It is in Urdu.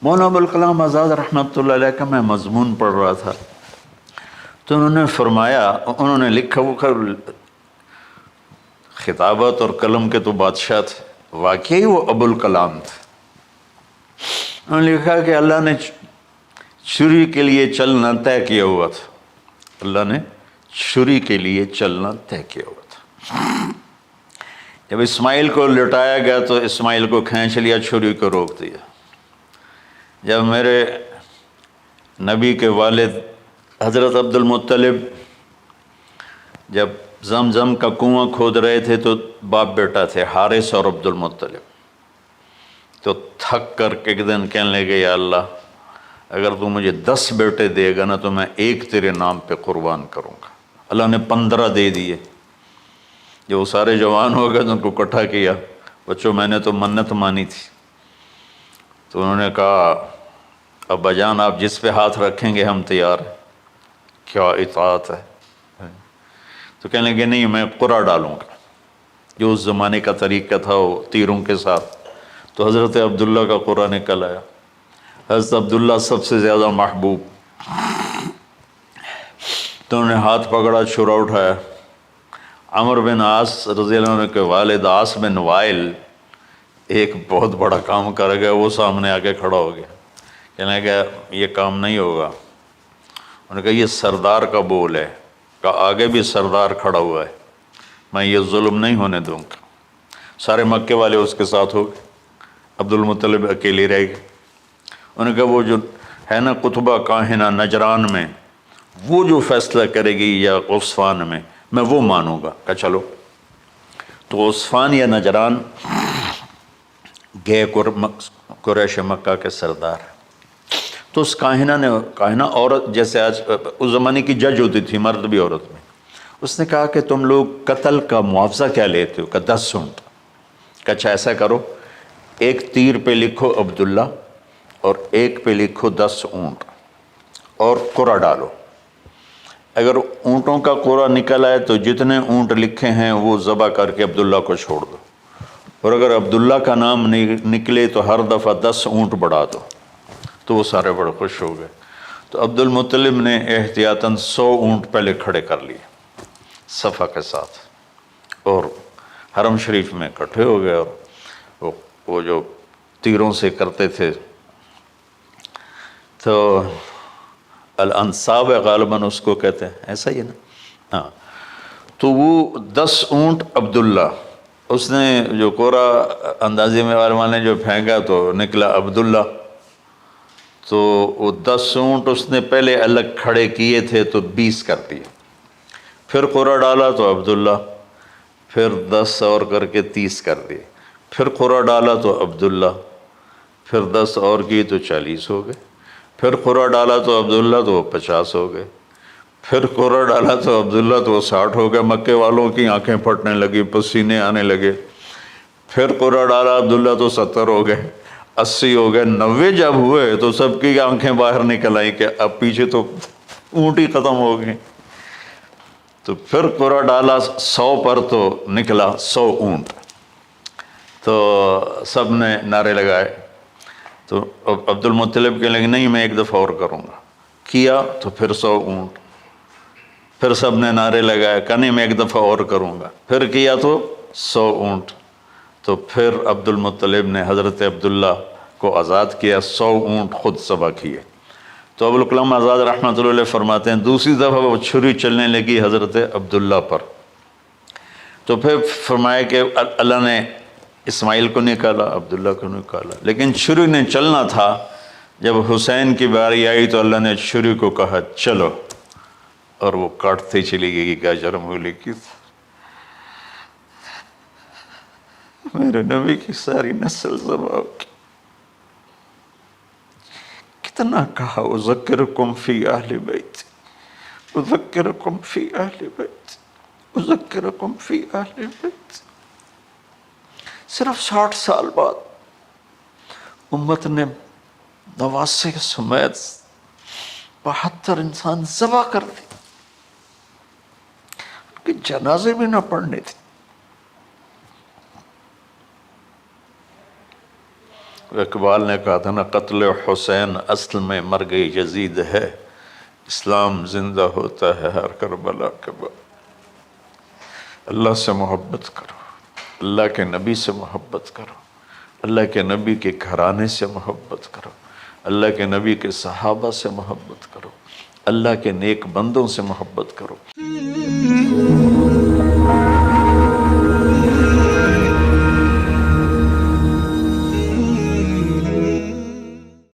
مولانا ابوالکلام آزاد رحمۃ اللہ علیہ کا میں مضمون پڑھ رہا تھا تو انہوں نے فرمایا، انہوں نے لکھا وہ خطابت اور قلم کے تو بادشاہ تھے، واقعی وہ ابوالکلام تھے۔ انہوں نے لکھا کہ اللہ نے چھری کے لیے چلنا طے کیا ہوا تھا، اللہ نے چھری کے لیے چلنا طے کیا ہوا تھا۔ جب اسماعیل کو لٹایا گیا تو اسماعیل کو کھینچ لیا، چھری کو روک دیا۔ جب میرے نبی کے والد حضرت عبد المطلب جب زمزم کا کنواں کھود رہے تھے تو باپ بیٹا تھے، حارث اور عبد المطلب، تو تھک کر کے ایک دن کہنے لگے یا اللہ اگر تو مجھے 10 بیٹے دے گا نا تو میں ایک تیرے نام پہ قربان کروں گا۔ اللہ نے 15 دے دیے۔ جب وہ سارے جوان ہو گئے تو ان کو اکٹھا کیا، بچوں میں نے تو منت مانی تھی۔ تو انہوں نے کہا ابا جان آپ جس پہ ہاتھ رکھیں گے ہم تیار ہیں، کیا اطاعت ہے۔ تو کہنے لگے نہیں میں قرعہ ڈالوں گا، جو اس زمانے کا طریقہ تھا وہ تیروں کے ساتھ۔ تو حضرت عبداللہ کا قرعہ نکل آیا، حضرت عبداللہ سب سے زیادہ محبوب، تو انہوں نے ہاتھ پکڑا، چھرا اٹھایا۔ عمر بن عاص رضی اللہ عنہ کے والد عاص بن وائل ایک بہت بڑا کام کر گیا، وہ سامنے آ کے کھڑا ہو گیا، کہنے لگا یہ کام نہیں ہوگا۔ انہوں نے کہا یہ سردار کا بول ہے، کہا آگے بھی سردار کھڑا ہوا ہے، میں یہ ظلم نہیں ہونے دوں گا۔ سارے مکے والے اس کے ساتھ ہو گئے، عبد المطلب اکیلے رہ گئے۔ انہوں نے کہا وہ جو ہے نا قطبہ کاہنہ نجران میں، وہ جو فیصلہ کرے گی یا غصفان میں وہ مانوں گا۔ کہا چلو۔ تو غصفان یا نجران گئے قریش مکہ کے سردار۔ تو اس کاہنہ عورت، جیسے آج اس زمانے کی جج ہوتی تھی، مرد بھی عورت میں، اس نے کہا کہ تم لوگ قتل کا معاوضہ کیا لیتے ہو؟ کہ 10 اونٹ۔ کہ اچھا ایسا کرو، ایک تیر پہ لکھو عبداللہ اور ایک پہ لکھو 10 اونٹ اور قرعہ ڈالو۔ اگر اونٹوں کا قرعہ نکل آئے تو جتنے اونٹ لکھے ہیں وہ ذبح کر کے عبداللہ کو چھوڑ دو، اور اگر عبداللہ کا نام نکلے تو ہر دفعہ 10 اونٹ بڑھا دو۔ تو وہ سارے بڑے خوش ہو گئے۔ تو عبد المطلب نے احتیاطاً 100 اونٹ پہلے کھڑے کر لیے صفا کے ساتھ، اور حرم شریف میں اکٹھے ہو گئے، اور وہ جو تیروں سے کرتے تھے تو الانصاب غالباً اس کو کہتے ہیں، ایسا ہی ہے نا؟ ہاں۔ تو وہ 10 اونٹ عبداللہ، اس نے جو کوڑا اندازے میں والے نے جو پھینکا تو نکلا عبداللہ۔ تو وہ 10 اونٹ اس نے پہلے الگ کھڑے کیے تھے تو 20 کر دیے، پھر قرعہ ڈالا تو عبداللہ، پھر 10 اور کر کے 30 کر دیے، پھر قرعہ ڈالا تو عبداللہ، پھر 10 اور کی تو 40 ہو گئے، پھر قرعہ ڈالا تو عبداللہ تو وہ 50 ہو گئے، پھر قرعہ ڈالا تو عبداللہ تو وہ 60 ہو گئے۔ مکے والوں کی آنکھیں پھٹنے لگی، پسینے آنے لگے۔ پھر قرعہ ڈالا عبداللہ تو 70 ہو گئے، 80 ہو گئے، 90 جب ہوئے تو سب کی آنکھیں باہر نکل آئیں کہ اب پیچھے تو اونٹ ہی ختم ہو گئے۔ تو پھر قرعہ ڈالا 100 پر تو نکلا 100 اونٹ۔ تو سب نے نعرے لگائے، تو عبد المطلب کہنے لگے نہیں میں ایک دفعہ اور کروں گا، کیا تو پھر 100 اونٹ، پھر سب نے نعرے لگائے، کہا نہیں میں ایک دفعہ اور کروں گا، پھر کیا تو 100 اونٹ۔ تو پھر عبد المطلب نے حضرت عبداللہ کو آزاد کیا، 100 اونٹ خود ذبح کیے۔ تو ابوالکلام آزاد رحمۃ اللہ علیہ فرماتے ہیں دوسری دفعہ وہ چھری چلنے لگی حضرت عبداللہ پر، تو پھر فرمایا کہ اللہ نے اسماعیل کو نکالا، عبداللہ کو نکالا، لیکن چھری نے چلنا تھا۔ جب حسین کی باری آئی تو اللہ نے چھری کو کہا چلو، اور وہ کاٹتے چلی گئی کہ جرم ہو لکی میرے نبی کی ساری نسل ذبح کی۔ کتنا کہا اذکرکم فی اہل بیت، اذکرکم فی اہل بیت، اذکرکم فی اہل بیت۔ صرف 60 سال بعد امت نے نواسے سمیت 72 انسان ذبح کر دی، ان کے جنازے بھی نہ پڑھنے تھے۔ اقبال نے کہا تھا نا، قتل حسین اصل میں مرگ یزید ہے، اسلام زندہ ہوتا ہے ہر کربلا کے بعد۔ اللہ سے محبت کرو، اللہ کے نبی سے محبت کرو، اللہ کے نبی کے گھرانے سے محبت کرو، اللہ کے نبی کے صحابہ سے محبت کرو، اللہ کے نیک بندوں سے محبت کرو۔